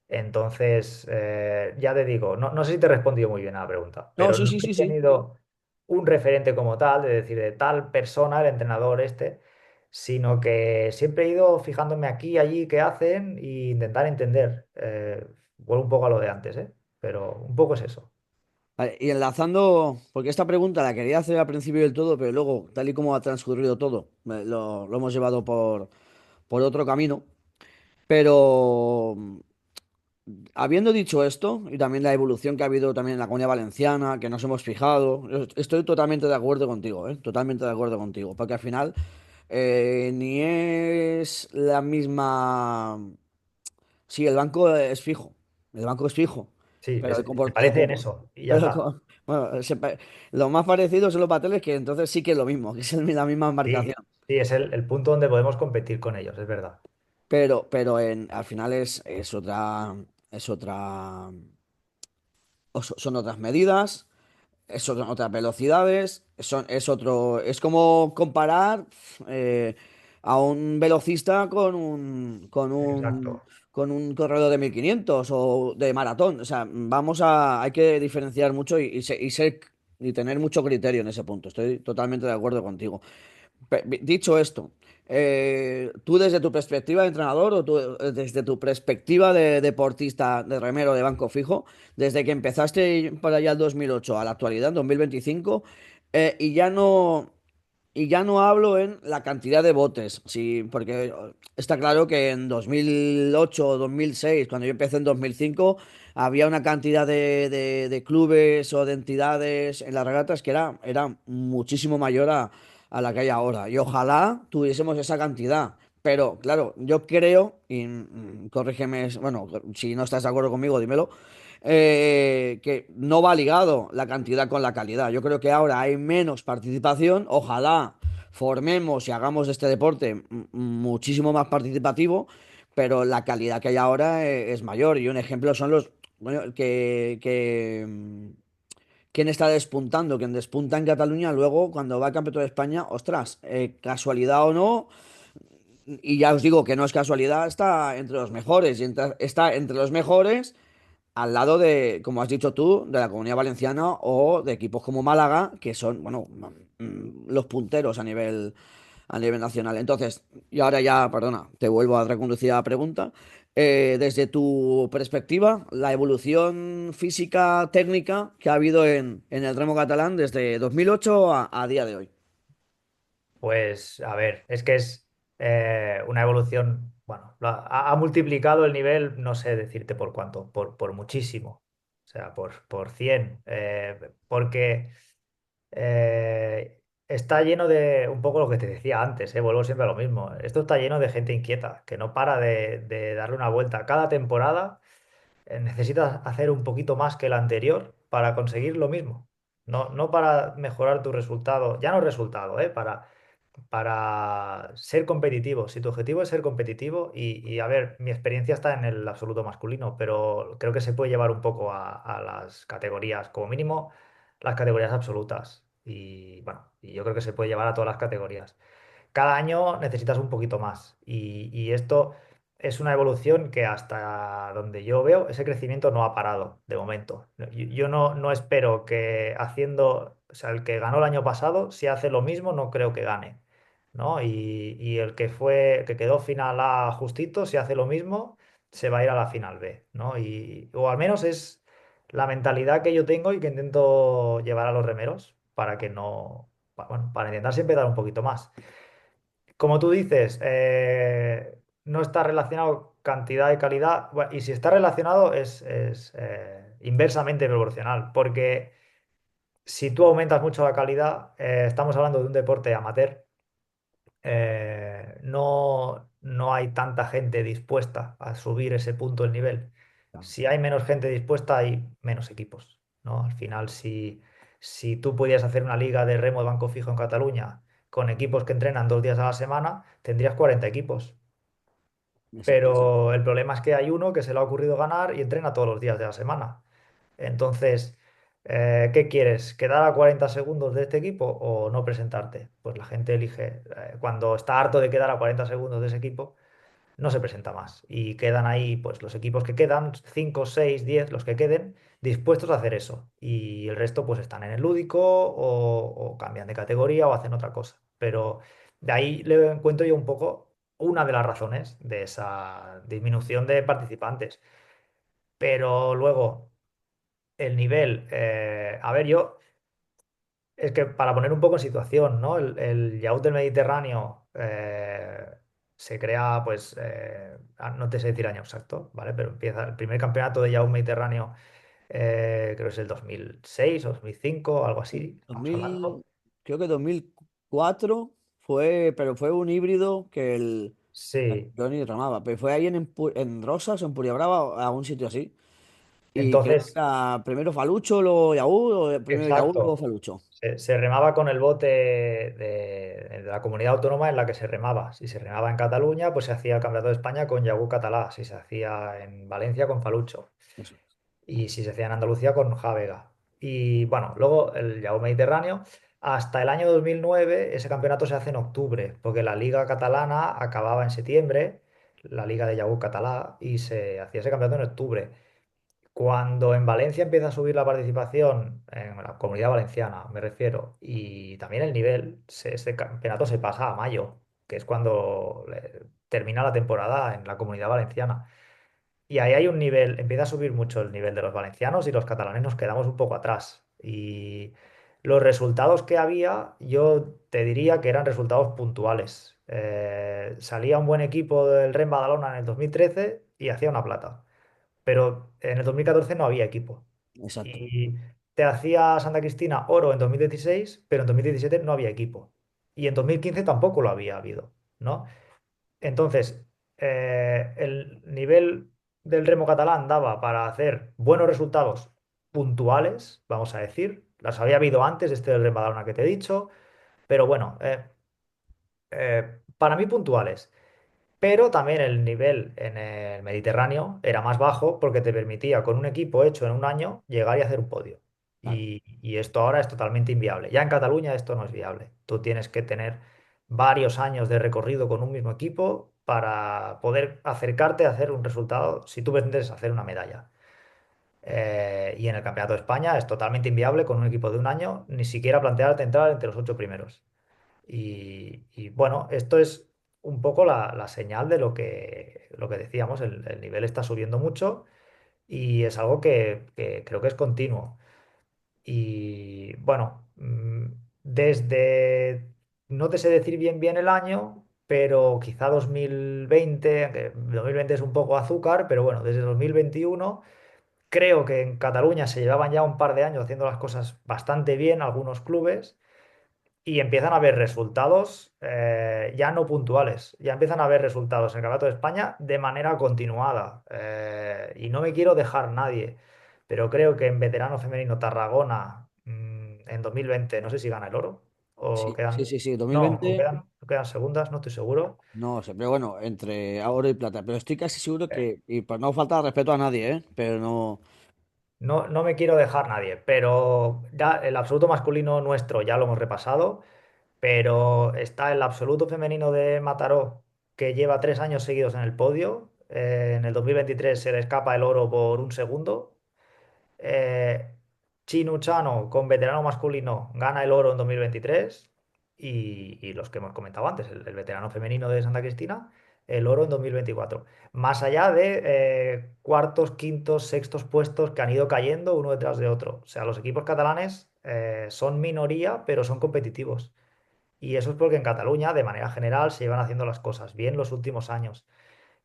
Entonces, ya te digo, no sé si te he respondido muy bien a la pregunta, No, pero sí, no sí, he sí, sí. tenido un referente como tal, de decir, de tal persona, el entrenador este, sino que siempre he ido fijándome aquí y allí qué hacen e intentar entender. Vuelvo un poco a lo de antes, ¿eh? Pero un poco es eso. Vale, y enlazando, porque esta pregunta la quería hacer al principio del todo, pero luego, tal y como ha transcurrido todo, lo hemos llevado por otro camino. Pero habiendo dicho esto, y también la evolución que ha habido también en la Comunidad Valenciana, que nos hemos fijado, estoy totalmente de acuerdo contigo, ¿eh? Totalmente de acuerdo contigo, porque al final ni es la misma... Sí, el banco es fijo, Sí, pero se parece en eso y ya pero está. bueno, lo más parecido son los papeles, que entonces sí que es lo mismo, que es la misma Sí, marcación. sí, es el punto donde podemos competir con ellos, es verdad. Pero al final es otra, son otras medidas. son otras velocidades, es otro, es como comparar eh, a un velocista Exacto. con un corredor de 1500 o de maratón. O sea, hay que diferenciar mucho y tener mucho criterio en ese punto. Estoy totalmente de acuerdo contigo. Dicho esto, tú desde tu perspectiva de entrenador o tú desde tu perspectiva de deportista, de remero de banco fijo, desde que empezaste para allá el 2008 a la actualidad, en 2025, y ya no hablo en la cantidad de botes, sí, porque está claro que en 2008 o 2006, cuando yo empecé en 2005, había una cantidad de clubes o de entidades en las regatas que era muchísimo mayor a la que hay ahora. Y ojalá tuviésemos esa cantidad. Pero claro, yo creo, y corrígeme, bueno, si no estás de acuerdo conmigo, dímelo, que no va ligado la cantidad con la calidad. Yo creo que ahora hay menos participación. Ojalá formemos y hagamos de este deporte muchísimo más participativo, pero la calidad que hay ahora es mayor. Y un ejemplo son bueno, quién está despuntando, quién despunta en Cataluña, luego cuando va al Campeonato de España, ostras, casualidad o no, y ya os digo que no es casualidad, está entre los mejores, está entre los mejores al lado de, como has dicho tú, de la Comunidad Valenciana o de equipos como Málaga, que son, bueno, los punteros a nivel nacional. Entonces, y ahora ya, perdona, te vuelvo a reconducir a la pregunta. Desde tu perspectiva, la evolución física técnica que ha habido en el remo catalán desde 2008 a día de hoy. Pues a ver, es que es una evolución, bueno, ha multiplicado el nivel, no sé decirte por cuánto, por muchísimo, o sea, por 100, porque está lleno de, un poco lo que te decía antes, vuelvo siempre a lo mismo, esto está lleno de gente inquieta, que no para de darle una vuelta. Cada temporada necesitas hacer un poquito más que la anterior para conseguir lo mismo. No, no para mejorar tu resultado, ya no resultado, para ser competitivo. Si tu objetivo es ser competitivo, y a ver, mi experiencia está en el absoluto masculino, pero creo que se puede llevar un poco a las categorías, como mínimo las categorías absolutas. Y bueno, y yo creo que se puede llevar a todas las categorías. Cada año necesitas un poquito más. Y esto es una evolución que hasta donde yo veo, ese crecimiento no ha parado de momento. Yo no espero que haciendo, o sea, el que ganó el año pasado, si hace lo mismo, no creo que gane, ¿no? Y el que fue, que quedó final A justito, si hace lo mismo, se va a ir a la final B, ¿no? O al menos es la mentalidad que yo tengo y que intento llevar a los remeros para que no, bueno, para intentar siempre dar un poquito más. Como tú dices, no está relacionado cantidad y calidad. Y si está relacionado es inversamente proporcional, porque si tú aumentas mucho la calidad, estamos hablando de un deporte amateur, no hay tanta gente dispuesta a subir ese punto del nivel. Si hay menos gente dispuesta, hay menos equipos, ¿no? Al final, si tú pudieras hacer una liga de remo de banco fijo en Cataluña con equipos que entrenan 2 días a la semana, tendrías 40 equipos. Exacto. Pero el problema es que hay uno que se le ha ocurrido ganar y entrena todos los días de la semana. Entonces, ¿qué quieres? ¿Quedar a 40 segundos de este equipo o no presentarte? Pues la gente elige, cuando está harto de quedar a 40 segundos de ese equipo, no se presenta más. Y quedan ahí, pues los equipos que quedan, 5 6 10 los que queden, dispuestos a hacer eso. Y el resto, pues están en el lúdico o cambian de categoría o hacen otra cosa. Pero de ahí le encuentro yo un poco una de las razones de esa disminución de participantes. Pero luego, el nivel, a ver, yo. Es que para poner un poco en situación, ¿no? El yacht del Mediterráneo se crea, pues, no te sé decir año exacto, ¿vale? Pero empieza el primer campeonato de yacht Mediterráneo, creo que es el 2006 o 2005, algo así, estamos hablando. 2000, creo que 2004 fue, pero fue un híbrido Sí, yo ni tramaba, pero fue ahí en Rosas, en Brava, o algún sitio así. Y creo que entonces, era primero Falucho, luego Yaúd, o primero Yaúd, luego exacto. Falucho. Se remaba con el bote de la comunidad autónoma en la que se remaba. Si se remaba en Cataluña, pues se hacía el Campeonato de España con Yagú Catalá. Si se hacía en Valencia, con Falucho. Eso. Y si se hacía en Andalucía, con Javega. Y bueno, luego el Lleu Mediterráneo, hasta el año 2009 ese campeonato se hace en octubre, porque la Liga Catalana acababa en septiembre, la Liga de Lleu Catalá, y se hacía ese campeonato en octubre. Cuando en Valencia empieza a subir la participación, en la Comunidad Valenciana me refiero, y también el nivel, ese campeonato se pasa a mayo, que es cuando termina la temporada en la Comunidad Valenciana. Y ahí hay un nivel, empieza a subir mucho el nivel de los valencianos y los catalanes nos quedamos un poco atrás. Y los resultados que había, yo te diría que eran resultados puntuales. Salía un buen equipo del Ren Badalona en el 2013 y hacía una plata, pero en el 2014 no había equipo. Exacto. Y te hacía Santa Cristina oro en 2016, pero en 2017 no había equipo. Y en 2015 tampoco lo había habido, ¿no? Entonces, el nivel del remo catalán daba para hacer buenos resultados puntuales, vamos a decir. Las había habido antes, este del Remo Badalona que te he dicho, pero bueno, para mí puntuales. Pero también el nivel en el Mediterráneo era más bajo porque te permitía con un equipo hecho en un año llegar y hacer un podio. Claro. Y esto ahora es totalmente inviable. Ya en Cataluña esto no es viable. Tú tienes que tener varios años de recorrido con un mismo equipo para poder acercarte a hacer un resultado si tú pretendes hacer una medalla. Y en el Campeonato de España es totalmente inviable con un equipo de un año ni siquiera plantearte entrar entre los 8 primeros. Y bueno, esto es un poco la señal de lo que decíamos, el nivel está subiendo mucho y es algo que creo que es continuo. Y bueno, desde, no te sé decir bien el año, pero quizá 2020, aunque 2020 es un poco azúcar, pero bueno, desde 2021 creo que en Cataluña se llevaban ya un par de años haciendo las cosas bastante bien algunos clubes y empiezan a haber resultados ya no puntuales, ya empiezan a haber resultados en el Campeonato de España de manera continuada. Y no me quiero dejar nadie, pero creo que en veterano femenino Tarragona en 2020, no sé si gana el oro o Sí, sí, quedan, sí, sí. no, o 2020, quedan segundas, no estoy seguro. no sé, pero bueno, entre oro y plata. Pero estoy casi seguro que, y por no falta respeto a nadie, ¿eh? Pero no. No, no me quiero dejar nadie, pero ya el absoluto masculino nuestro ya lo hemos repasado. Pero está el absoluto femenino de Mataró, que lleva 3 años seguidos en el podio. En el 2023 se le escapa el oro por un segundo. Eh, Chinu Chano, con veterano masculino, gana el oro en 2023. Y los que hemos comentado antes, el veterano femenino de Santa Cristina, el oro en 2024. Más allá de cuartos, quintos, sextos puestos que han ido cayendo uno detrás de otro. O sea, los equipos catalanes son minoría, pero son competitivos. Y eso es porque en Cataluña, de manera general, se llevan haciendo las cosas bien los últimos años.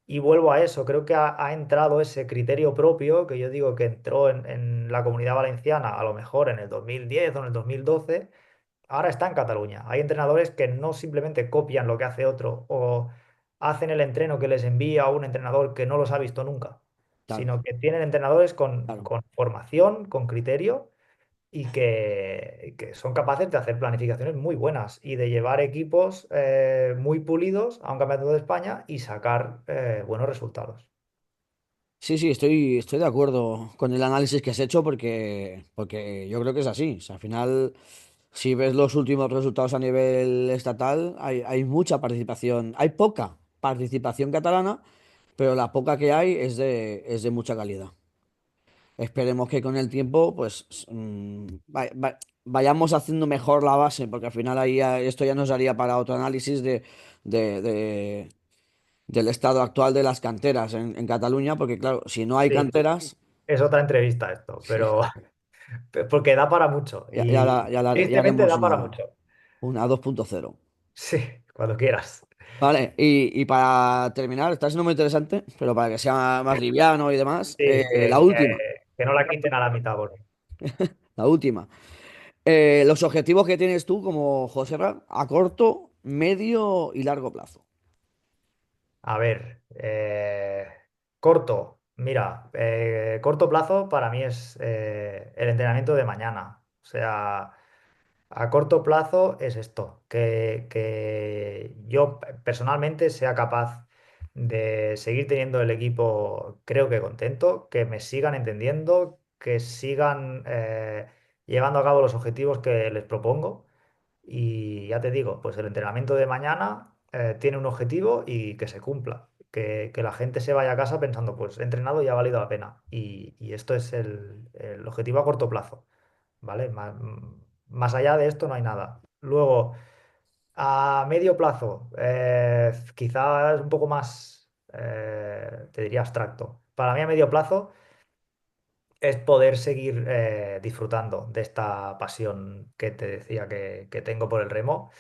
Y vuelvo a eso, creo que ha entrado ese criterio propio, que yo digo que entró en la Comunidad Valenciana a lo mejor en el 2010 o en el 2012, ahora está en Cataluña. Hay entrenadores que no simplemente copian lo que hace otro o hacen el entreno que les envía un entrenador que no los ha visto nunca, Claro, sino que tienen entrenadores con, claro. con formación, con criterio y que son capaces de hacer planificaciones muy buenas y de llevar equipos muy pulidos a un campeonato de España y sacar buenos resultados. Sí, sí, estoy de acuerdo con el análisis que has hecho porque yo creo que es así. O sea, al final, si ves los últimos resultados a nivel estatal, hay mucha participación, hay poca participación catalana, pero la poca que hay es de mucha calidad. Esperemos que con el tiempo, pues, vayamos haciendo mejor la base, porque al final ahí esto ya nos daría para otro análisis de, de- del estado actual de las canteras en Cataluña, porque claro, si no hay Sí, canteras, es otra entrevista esto, pero porque da para mucho ya, ya, y ya tristemente haremos da para mucho. una 2.0. Sí, cuando quieras. Vale, y para terminar, está siendo muy interesante, pero para que sea más liviano y demás, Sí, la última, que no la quiten a la mitad, por favor. la última. Los objetivos que tienes tú como Joserra a corto, medio y largo plazo. A ver, corto. Mira, corto plazo para mí es el entrenamiento de mañana. O sea, a corto plazo es esto, que yo personalmente sea capaz de seguir teniendo el equipo, creo que contento, que me sigan entendiendo, que sigan llevando a cabo los objetivos que les propongo. Y ya te digo, pues el entrenamiento de mañana tiene un objetivo y que se cumpla. Que la gente se vaya a casa pensando, pues he entrenado y ha valido la pena. Y esto es el objetivo a corto plazo, ¿vale? Más allá de esto no hay nada. Luego, a medio plazo, quizás un poco más, te diría abstracto. Para mí a medio plazo es poder seguir disfrutando de esta pasión que te decía que tengo por el remo.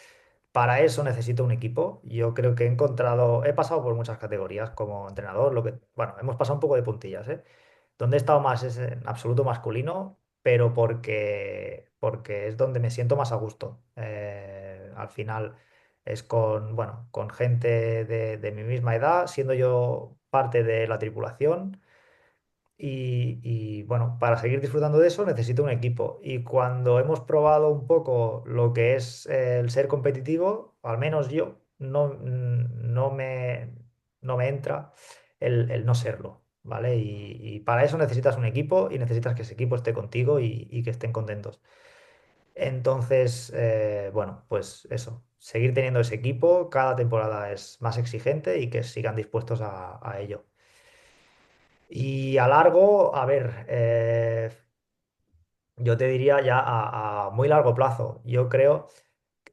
Para eso necesito un equipo. Yo creo que he pasado por muchas categorías como entrenador, bueno, hemos pasado un poco de puntillas, ¿eh? Donde he estado más es en absoluto masculino, pero porque es donde me siento más a gusto. Al final es bueno, con gente de mi misma edad, siendo yo parte de la tripulación. Bueno, para seguir disfrutando de eso necesito un equipo. Y cuando hemos probado un poco lo que es el ser competitivo, al menos yo, no me entra el no serlo, ¿vale? Y para eso necesitas un equipo y necesitas que ese equipo esté contigo y que estén contentos. Entonces, bueno, pues eso, seguir teniendo ese equipo, cada temporada es más exigente y que sigan dispuestos a ello. Y a largo, a ver, yo te diría ya a muy largo plazo. Yo creo,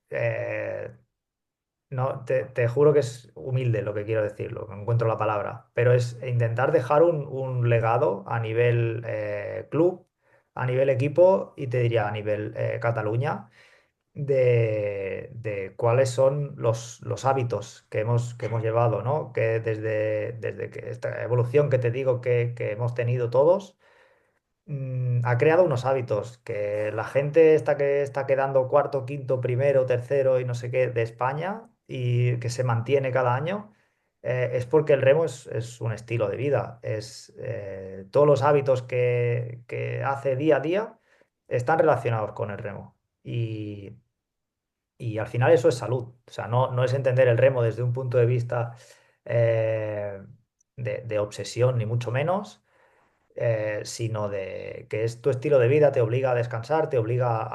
eh, no, te juro que es humilde lo que quiero decirlo, no encuentro la palabra, pero es intentar dejar un legado a nivel club, a nivel equipo y te diría a nivel Cataluña de cuáles son los hábitos que hemos llevado, ¿no? Que desde que esta evolución que te digo que hemos tenido todos ha creado unos hábitos que la gente está que está quedando cuarto, quinto, primero, tercero y no sé qué de España y que se mantiene cada año, es porque el remo es un estilo de vida. Todos los hábitos que hace día a día están relacionados con el remo. Y al final eso es salud. O sea, no es entender el remo desde un punto de vista eh, de obsesión, ni mucho menos sino de que es tu estilo de vida, te obliga a descansar, te obliga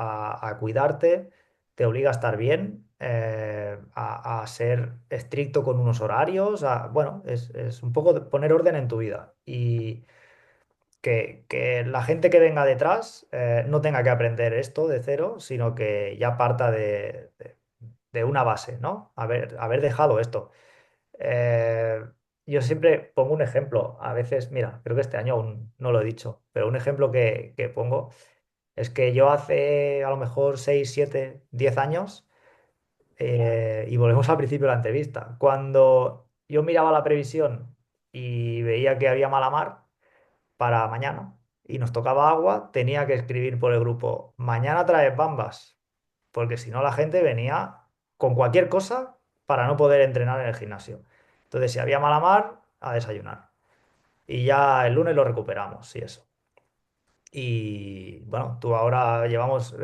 a cuidarte, te obliga a estar bien, a ser estricto con unos horarios, bueno, es un poco de poner orden en tu vida y que la gente que venga detrás no tenga que aprender esto de cero, sino que ya parta de una base, ¿no? Haber dejado esto. Eh, yo siempre pongo un ejemplo. A veces, mira, creo que este año aún no lo he dicho, pero un ejemplo que pongo es que yo hace a lo mejor 6 7 10 años, y volvemos al principio de la entrevista, cuando yo miraba la previsión y veía que había mala mar para mañana y nos tocaba agua, tenía que escribir por el grupo, mañana traes bambas, porque si no la gente venía con cualquier cosa para no poder entrenar en el gimnasio. Entonces, si había mala mar, a desayunar. Y ya el lunes lo recuperamos y eso. Y bueno, tú ahora llevamos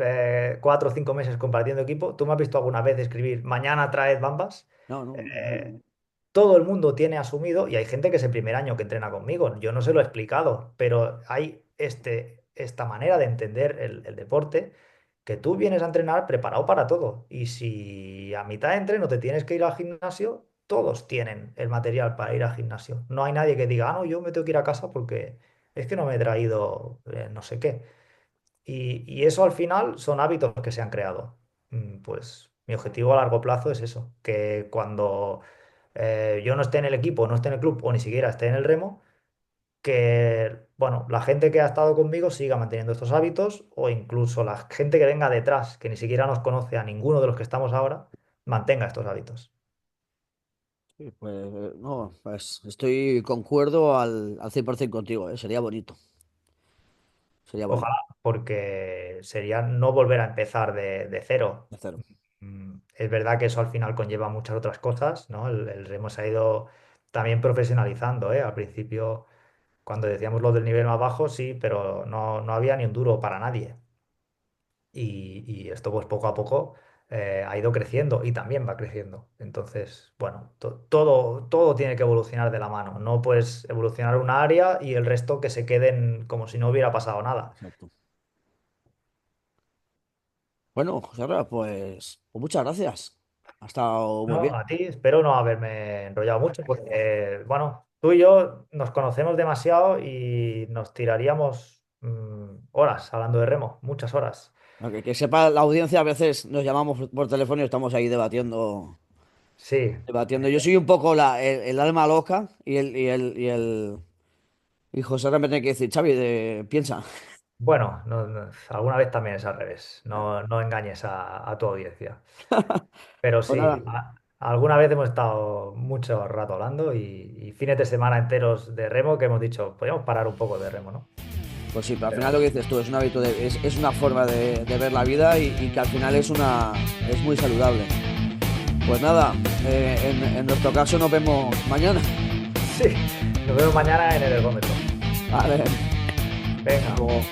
4 o 5 meses compartiendo equipo. ¿Tú me has visto alguna vez escribir mañana traed bambas? No, no, no. Todo el mundo tiene asumido, y hay gente que es el primer año que entrena conmigo, yo no se lo he explicado, pero hay esta manera de entender el deporte que tú vienes a entrenar preparado para todo. Y si a mitad de entreno te tienes que ir al gimnasio, todos tienen el material para ir al gimnasio. No hay nadie que diga, ah, no, yo me tengo que ir a casa porque es que no me he traído no sé qué. Y eso al final son hábitos que se han creado. Pues mi objetivo a largo plazo es eso, que cuando yo no esté en el equipo, no esté en el club o ni siquiera esté en el remo, que bueno, la gente que ha estado conmigo siga manteniendo estos hábitos o incluso la gente que venga detrás, que ni siquiera nos conoce a ninguno de los que estamos ahora, mantenga estos hábitos. Sí, pues no, pues estoy concuerdo al 100% contigo, sería bonito, sería bonito Ojalá, porque sería no volver a empezar de cero. hacerlo. Es verdad que eso al final conlleva muchas otras cosas, ¿no? El remo se ha ido también profesionalizando, ¿eh? Al principio, cuando decíamos lo del nivel más bajo, sí, pero no había ni un duro para nadie. Y esto, pues poco a poco, ha ido creciendo y también va creciendo. Entonces, bueno, todo tiene que evolucionar de la mano. No puedes evolucionar una área y el resto que se queden como si no hubiera pasado nada. Exacto. Bueno, José Ra, pues muchas gracias. Ha estado muy bien. No, a ti espero no haberme enrollado mucho porque, bueno, tú y yo nos conocemos demasiado y nos tiraríamos horas hablando de remo, muchas horas. Que sepa la audiencia, a veces nos llamamos por teléfono y estamos ahí debatiendo. Sí, Debatiendo. Yo soy un poco el alma loca y José Ra me tiene que decir, Xavi, piensa. bueno, alguna vez también es al revés, no engañes a tu audiencia. Pero Pues sí, nada, alguna vez hemos estado mucho rato hablando y fines de semana enteros de remo que hemos dicho, podríamos parar un poco de remo, ¿no? pues sí, pero al final lo Pero que dices tú es un hábito es una forma de ver la vida y que al final es muy saludable. Pues nada, en nuestro caso nos vemos mañana. sí, nos vemos mañana en el ergómetro. Vale, hasta Venga. luego.